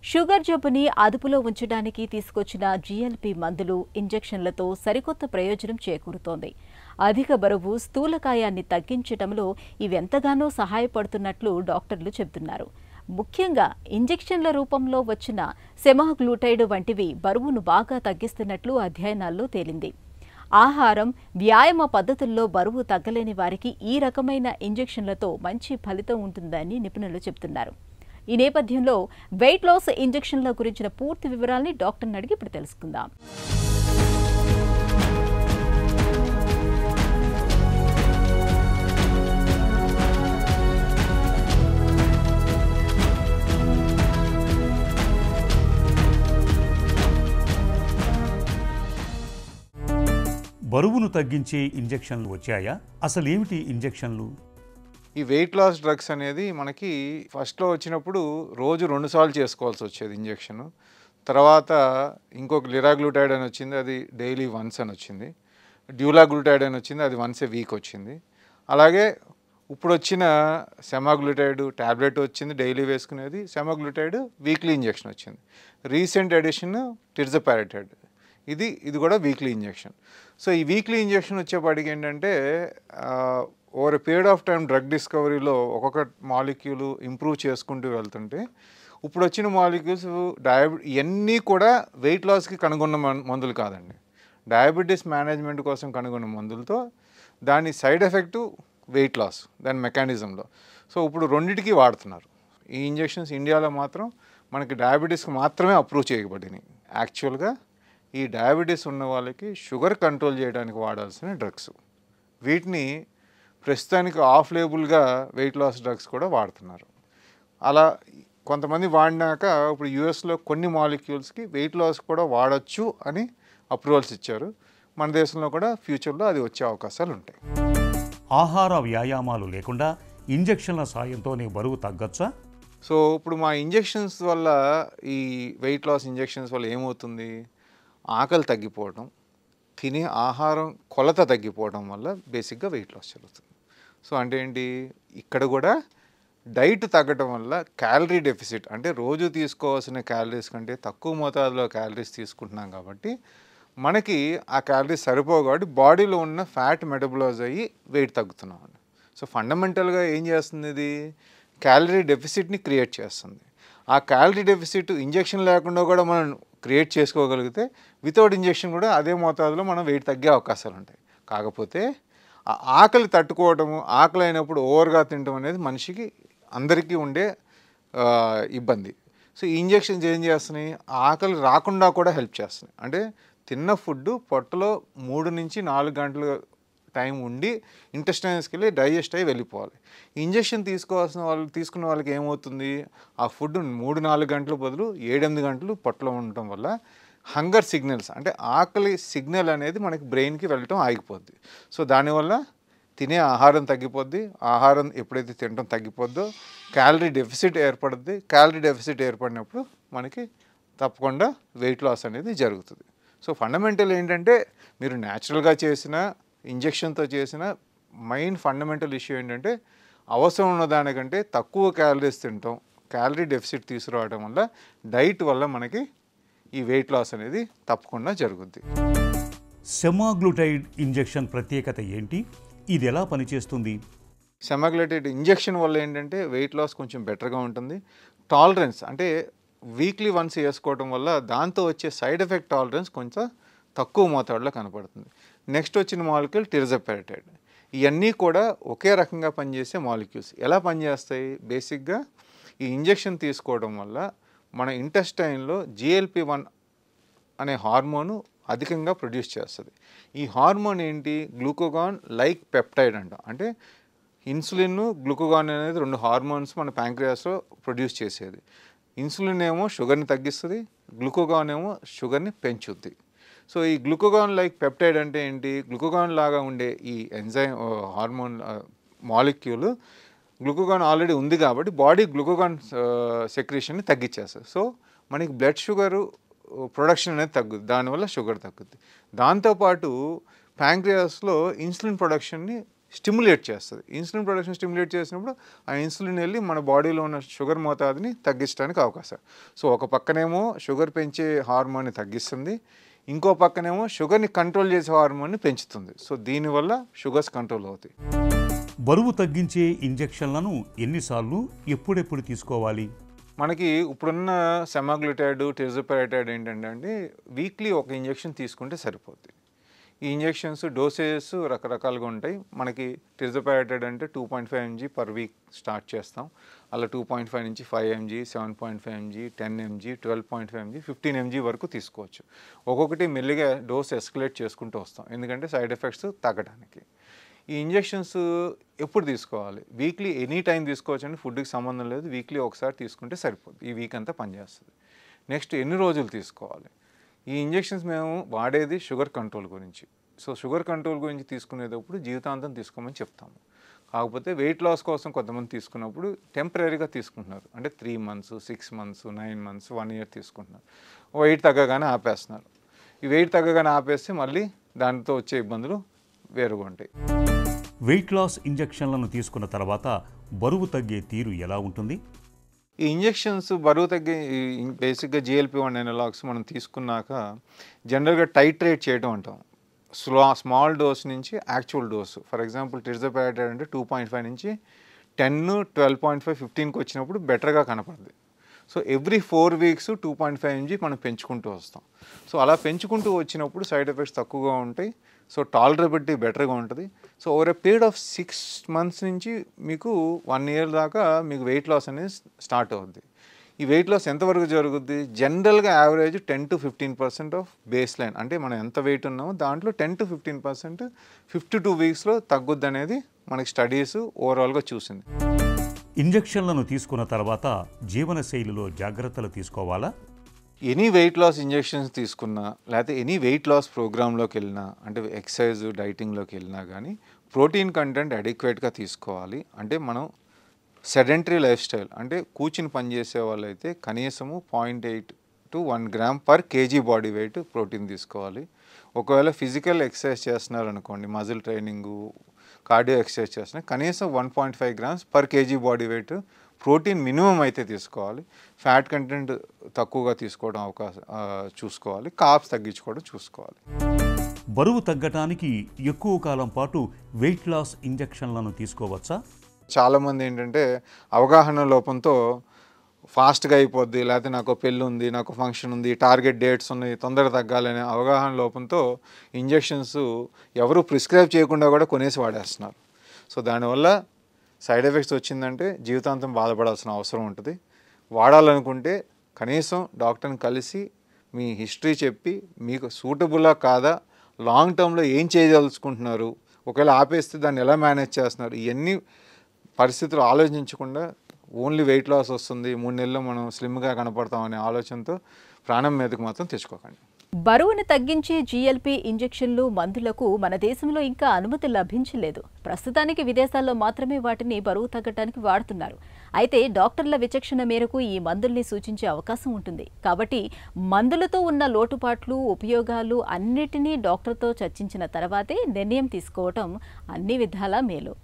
Sugar జబ్బుని అదుపులో ఉంచడానికి తీసుకొచ్చిన జీఎల్పీ మందులు, ఇంజెక్షన్లతో సరికొత్త ప్రయోజనం చేకూరుతోంది. అధిక బరువు, స్థూలకాయాన్ని తగ్గించడంలో ఇవెంతగానో సహాయపడుతున్నట్లు డాక్టర్లు చెబుతున్నారు. ముఖ్యంగా ఇంజెక్షన్ల రూపంలో వచ్చిన సెమాగ్లూటైడ్ వంటివి బరువును బాగా తగ్గిస్తున్నట్లు అధ్యయనాల్లో తేలింది. ఆహారం, వ్యాయామ పద్ధతుల్లో బరువు తగ్గలేని వారికి ఈ రకమైన ఇంజెక్షన్లతో మంచి ఫలితం ఉంటుందని నిపుణులు చెబుతున్నారు. ఈ నేపథ్యంలో వెయిట్ లాస్ ఇంజెక్షన్ల గురించిన పూర్తి వివరాల్ని డాక్టర్ని అడిగి ఇప్పుడు తెలుసుకుందాం. బరువును తగ్గించే ఇంజెక్షన్లు వచ్చాయా? అసలు ఏమిటి ఇంజెక్షన్లు? ఈ వెయిట్ లాస్ డ్రగ్స్ అనేది మనకి ఫస్ట్లో వచ్చినప్పుడు రోజు 2 సార్లు చేసుకోవాల్సి వచ్చేది ఇంజెక్షన్. తర్వాత ఇంకొక లిరాగ్లూటైడ్ అని వచ్చింది, అది డైలీ వన్స్ అని వచ్చింది. డ్యూలాగ్లూటైడ్ అని వచ్చింది, అది వన్స్ ఏ వీక్ వచ్చింది. అలాగే ఇప్పుడు వచ్చిన సెమాగ్లూటైడ్ ట్యాబ్లెట్ వచ్చింది, డైలీ వేసుకునేది. సెమాగ్లూటైడ్ వీక్లీ ఇంజెక్షన్ వచ్చింది. రీసెంట్ ఎడిషన్ టిర్జపారటైడ్, ఇది కూడా వీక్లీ ఇంజెక్షన్. సో ఈ వీక్లీ ఇంజెక్షన్ వచ్చేపాటికి ఏంటంటే over a period of time drug డిస్కవరీలో ఒక్కొక్క మాలిక్యూల్ ఇంప్రూవ్ చేసుకుంటూ వెళ్తుంటే ఇప్పుడు వచ్చిన మాలిక్యూల్స్ ఇవన్నీ కూడా వెయిట్ లాస్కి కనుగొన్న మందులు కాదండి. డయాబెటీస్ మేనేజ్మెంట్ కోసం కనుగొన్న మందులతో దాని సైడ్ ఎఫెక్టు వెయిట్ లాస్, దాని మెకానిజంలో. సో ఇప్పుడు రెండింటికి వాడుతున్నారు ఈ ఇంజెక్షన్స్. ఇండియాలో మాత్రం మనకి డయాబెటీస్కి మాత్రమే అప్రూవ్ చేయబడినాయి. యాక్చువల్గా ఈ డయాబెటీస్ ఉన్న వాళ్ళకి షుగర్ కంట్రోల్ చేయడానికి వాడాల్సిన డ్రగ్స్. వీటిని ప్రస్తుతానికి ఆఫ్ లేబుల్గా వెయిట్ లాస్ డ్రగ్స్ కూడా వాడుతున్నారు. అలా కొంతమంది వాడినాక ఇప్పుడు యూఎస్లో కొన్ని మాలిక్యూల్స్కి వెయిట్ లాస్ కూడా వాడచ్చు అని అప్రూవల్స్ ఇచ్చారు. మన దేశంలో కూడా ఫ్యూచర్లో అది వచ్చే అవకాశాలు ఉంటాయి. ఆహార వ్యాయామాలు లేకుండా ఇంజెక్షన్ల సాయంతోనే బరువు తగ్గచ్చా? సో ఇప్పుడు మా ఇంజెక్షన్స్ వల్ల, ఈ వెయిట్ లాస్ ఇంజెక్షన్స్ వల్ల ఏమవుతుంది, ఆకలి తగ్గిపోవడం, తినే ఆహారం కొలత తగ్గిపోవడం వల్ల బేసిక్గా వెయిట్ లాస్ జరుగుతుంది. సో అంటే ఏంటి, ఇక్కడ కూడా డైట్ తగ్గడం వల్ల క్యాలరీ డెఫిసిట్, అంటే రోజు తీసుకోవాల్సిన క్యాలరీస్ కంటే తక్కువ మోతాదులో క్యాలరీస్ తీసుకుంటున్నాం కాబట్టి మనకి ఆ క్యాలరీస్ సరిపోవు కాబట్టి బాడీలో ఉన్న ఫ్యాట్ మెటబలైజ్ అయ్యి వెయిట్ తగ్గుతున్నాం. సో ఫండమెంటల్గా ఏం చేస్తుంది, ఇది క్యాలరీ డెఫిసిట్ని క్రియేట్ చేస్తుంది. ఆ క్యాలరీ డెఫిసిట్ ఇంజెక్షన్ లేకుండా కూడా మనం క్రియేట్ చేసుకోగలిగితే వితౌట్ ఇంజెక్షన్ కూడా అదే మోతాదులో మనం వెయిట్ తగ్గే అవకాశాలు ఉంటాయి. కాకపోతే ఆ ఆకలి తట్టుకోవటము, ఆకలి అయినప్పుడు ఓవర్గా తినడం అనేది మనిషికి అందరికీ ఉండే ఇబ్బంది. సో ఈ ఇంజెక్షన్స్ ఏం చేస్తున్నాయి, ఆకలి రాకుండా కూడా హెల్ప్ చేస్తున్నాయి. అంటే తిన్న ఫుడ్ పొట్టలో 3 నుంచి 4 గంటలు టైం ఉండి ఇంటెస్టైన్స్కి వెళ్ళి డైజెస్ట్ అయ్యి వెళ్ళిపోవాలి. ఇంజెక్షన్ తీసుకున్న వాళ్ళకి ఏమవుతుంది, ఆ ఫుడ్ 3-4 గంటల బదులు 7-8 గంటలు పొట్టలో ఉండటం వల్ల హంగర్ సిగ్నల్స్, అంటే ఆకలి సిగ్నల్ అనేది మనకి బ్రెయిన్కి వెళ్ళటం ఆగిపోద్ది. సో దానివల్ల తినే ఆహారం తగ్గిపోద్ది. ఆహారం ఎప్పుడైతే తినడం తగ్గిపోద్దో క్యాలరీ డెఫిసిట్ ఏర్పడుద్ది. క్యాలరీ డెఫిసిట్ ఏర్పడినప్పుడు మనకి తప్పకుండా వెయిట్ లాస్ అనేది జరుగుతుంది. సో ఫండమెంటల్ ఏంటంటే, మీరు న్యాచురల్గా చేసిన ఇంజెక్షన్తో చేసిన మెయిన్ ఫండమెంటల్ ఇష్యూ ఏంటంటే, అవసరం ఉన్న దానికంటే తక్కువ క్యాలరీస్ తినటం, క్యాలరీ డెఫిసిట్ తీసుకురావడం వల్ల, డైట్ వల్ల మనకి ఈ వెయిట్ లాస్ అనేది తప్పకుండా జరుగుద్ది. సెమాగ్లూటైడ్ ఇంజెక్షన్ ప్రత్యేకత ఏంటి? ఇది ఎలా పనిచేస్తుంది? సెమాగ్లూటైడ్ ఇంజెక్షన్ వల్ల ఏంటంటే వెయిట్ లాస్ కొంచెం బెటర్గా ఉంటుంది. టాలరెన్స్, అంటే వీక్లీ వన్స్ వేసుకోవడం వల్ల దాంతో వచ్చే సైడ్ ఎఫెక్ట్ టాలరెన్స్ కొంచెం తక్కువ మోతాదులో కనపడుతుంది. నెక్స్ట్ వచ్చిన మాలిక్యూల్ టిర్జపారటైడ్. ఇవన్నీ కూడా ఒకే రకంగా పనిచేసే మాలిక్యూల్స్. ఎలా పనిచేస్తాయి, బేసిక్గా ఈ ఇంజెక్షన్ తీసుకోవడం వల్ల మన ఇంటెస్టైన్లో GLP-1 అనే హార్మోను అధికంగా ప్రొడ్యూస్ చేస్తుంది. ఈ హార్మోన్ ఏంటి, గ్లూకోగాన్ లైక్ పెప్టైడ్ అంట. అంటే ఇన్సులిన్, గ్లూకోగాన్ అనేది 2 హార్మోన్స్ మన ప్యాంక్రియాస్లో ప్రొడ్యూస్ చేసేది. ఇన్సులిన్ ఏమో షుగర్ని తగ్గిస్తుంది, గ్లూకోగాన్ ఏమో షుగర్ని పెంచుద్ది. సో ఈ గ్లూకోగాన్ లైక్ పెప్టైడ్ అంటే ఏంటి, గ్లూకోగాన్ లాగా ఉండే ఈ enzyme hormone molecule glucagon already ఉంది కాబట్టి బాడీ గ్లూకోగాన్ సెక్రీషన్ని తగ్గించేస్తుంది. సో మనకి బ్లడ్ షుగరు ప్రొడక్షన్ అనేది తగ్గుద్ది, దానివల్ల షుగర్ తగ్గుద్ది. దాంతోపాటు ప్యాంక్రియాస్లో ఇన్సులిన్ ప్రొడక్షన్ని స్టిమ్యులేట్ చేస్తుంది. ఇన్సులిన్ ప్రొడక్షన్ స్టిమ్యులేట్ చేసినప్పుడు ఆ ఇన్సులిన్ వెళ్ళి మన బాడీలో ఉన్న షుగర్ మోతాదుని తగ్గించడానికి అవకాశం. సో ఒక పక్కనేమో షుగర్ పెంచే హార్మోన్ని తగ్గిస్తుంది, ఇంకో పక్కనేమో షుగర్ని కంట్రోల్ చేసే హార్మోన్ని పెంచుతుంది. సో దీనివల్ల షుగర్స్ కంట్రోల్ అవుతాయి. బరువు తగ్గించే ఇంజెక్షన్లను ఎన్నిసార్లు ఎప్పుడెప్పుడు తీసుకోవాలి? మనకి ఇప్పుడున్న సెమాగ్లూటైడ్, టిర్జోపైరాటైడ్ ఏంటంటే వీక్లీ ఒక ఇంజెక్షన్ తీసుకుంటే సరిపోద్ది. ఈ ఇంజెక్షన్స్ డోసేజెస్ రకరకాలుగా ఉంటాయి. మనకి టిర్జోపైరాటైడ్ అంటే 2.5 mg పర్ వీక్ స్టార్ట్ చేస్తాం. అలా 2.5 నుంచి 5 mg, 7.5 mg, 10 mg, 12.5 mg, 15 mg వరకు తీసుకోవచ్చు. ఒక్కొక్కటి మెల్లిగా డోస్ ఎస్కలేట్ చేసుకుంటూ వస్తాం, ఎందుకంటే సైడ్ ఎఫెక్ట్స్ తగ్గడానికి. ఈ ఇంజెక్షన్స్ ఎప్పుడు తీసుకోవాలి? వీక్లీ ఎనీ టైం తీసుకోవచ్చు అండి, ఫుడ్కి సంబంధం లేదు. వీక్లీ ఒకసారి తీసుకుంటే సరిపోద్ది, ఈ వీక్ అంతా పనిచేస్తుంది. నెక్స్ట్ ఎన్ని రోజులు తీసుకోవాలి? ఈ ఇంజెక్షన్స్ మేము వాడేది షుగర్ కంట్రోల్ గురించి. సో షుగర్ కంట్రోల్ గురించి తీసుకునేటప్పుడు జీవితాంతం తీసుకోమని చెప్తాము. కాకపోతే వెయిట్ లాస్ కోసం కొంతమంది తీసుకున్నప్పుడు టెంపరీగా తీసుకుంటున్నారు, అంటే 3 months, 6 months, 9 months, 1 year తీసుకుంటున్నారు. వెయిట్ తగ్గగానే ఆపేస్తున్నారు. ఈ వెయిట్ తగ్గగానే ఆపేస్తే మళ్ళీ దానితో వచ్చే ఇబ్బందులు వేరుగా ఉంటాయి. వెయిట్ లాస్ ఇంజెక్షన్లను తీసుకున్న తర్వాత బరువు తగ్గే తీరు ఎలా ఉంటుంది? ఈ ఇంజెక్షన్స్ బరువు తగ్గే బేసిక్గా GLP-1 అనలాగ్స్ మనం తీసుకున్నాక జనరల్గా టైట్రేట్ చేయడం అంటాం. స్మాల్ డోస్ నుంచి యాక్చువల్ డోసు. ఫర్ ఎగ్జాంపుల్ టిర్జోపైరాటైడ్ అంటే 2.5 నుంచి 10, 12.5, 15కి వచ్చినప్పుడు బెటర్గా కనపడుతుంది. సో ఎవ్రీ 4 weeks 2.5 mg మనం పెంచుకుంటూ వస్తాం. సో అలా పెంచుకుంటూ వచ్చినప్పుడు సైడ్ ఎఫెక్ట్స్ తక్కువగా ఉంటాయి. సో టాలరబిలిటీ బెటర్గా ఉంటుంది. So over a period of 6 months నుంచి మీకు 1 year దాకా మీకు వెయిట్ లాస్ అనేది స్టార్ట్ అవుద్ది. ఈ వెయిట్ లాస్ ఎంతవరకు జరుగుద్ది? జనరల్గా average 10 to 15% of base line, అంటే మనం ఎంత వెయిట్ ఉన్నామో దాంట్లో 10 to 15% 52 weeksలో తగ్గుద్ది అనేది మనకి స్టడీస్ ఓవరాల్గా చూసింది. ఇంజెక్షన్లను తీసుకున్న తర్వాత జీవనశైలిలో జాగ్రత్తలు తీసుకోవాలా? ఎనీ వెయిట్ లాస్ ఇంజెక్షన్స్ తీసుకున్నా, లేకపోతే ఎనీ వెయిట్ లాస్ ప్రోగ్రాంలోకి వెళ్ళినా, అంటే ఎక్సర్సైజ్ డైటింగ్లోకి వెళ్ళినా కానీ ప్రోటీన్ కంటెంట్ అడిక్వేట్గా తీసుకోవాలి. అంటే మనం సెడెంటరీ లైఫ్ స్టైల్, అంటే కూర్చుని పనిచేసే వాళ్ళైతే కనీసము 0.8 to 1 gram per kg body weight protein తీసుకోవాలి. ఒకవేళ ఫిజికల్ ఎక్సర్సైజ్ చేస్తున్నారు అనుకోండి, మజిల్ ట్రైనింగు, కార్డియో ఎక్సర్సైజ్ చేస్తున్నా, కనీసం 1.5 grams per kg body weight protein minimum అయితే తీసుకోవాలి. ఫ్యాట్ కంటెంట్ తక్కువగా తీసుకోవడం చూసుకోవాలి. కార్బ్స్ తగ్గించుకోవడం చూసుకోవాలి. బరువు తగ్గటానికి ఎక్కువ కాలం పాటు వెయిట్ లాస్ ఇంజెక్షన్లను తీసుకోవచ్చా? చాలామంది ఏంటంటే అవగాహన లోపంతో ఫాస్ట్గా అయిపోద్ది, లేకపోతే నాకు పెళ్ళి ఉంది, నాకు ఫంక్షన్ ఉంది, టార్గెట్ డేట్స్ ఉన్నాయి, తొందరగా తగ్గాలనే అవగాహన లోపంతో ఇంజెక్షన్స్ ఎవరు ప్రిస్క్రైబ్ చేయకుండా కూడా కొనేసి వాడేస్తున్నారు. సో దానివల్ల సైడ్ ఎఫెక్ట్స్ వచ్చిందంటే జీవితాంతం బాధపడాల్సిన అవసరం ఉంటుంది. వాడాలనుకుంటే కనీసం డాక్టర్ని కలిసి మీ హిస్టరీ చెప్పి మీకు సూటబుల్లా కాదా, లాంగ్ టర్మ్లో ఏం చేయదలుచుకుంటున్నారు, ఒకవేళ ఆపేస్తే దాన్ని ఎలా మేనేజ్ చేస్తున్నారు, ఇవన్నీ పరిస్థితులు ఆలోచించకుండా ఓన్లీ వెయిట్ లాస్ వస్తుంది, 3 నెలల్లో మనం స్లిమ్గా కనపడతాం అనే ఆలోచనతో ప్రాణం మీదకు మాత్రం తెచ్చుకోకండి. బరువును తగ్గించే GLP ఇంజెక్షన్లు, మందులకు మన దేశంలో ఇంకా అనుమతి లభించలేదు. ప్రస్తుతానికి విదేశాల్లో మాత్రమే వాటిని బరువు తగ్గడానికి వాడుతున్నారు. అయితే డాక్టర్ల విచక్షణ మేరకు ఈ మందుల్ని సూచించే అవకాశం ఉంటుంది. కాబట్టి మందులతో ఉన్న లోటుపాట్లు, ఉపయోగాలు అన్నిటినీ డాక్టర్తో చర్చించిన తర్వాతే నిర్ణయం తీసుకోవటం అన్ని విధాలా మేలు.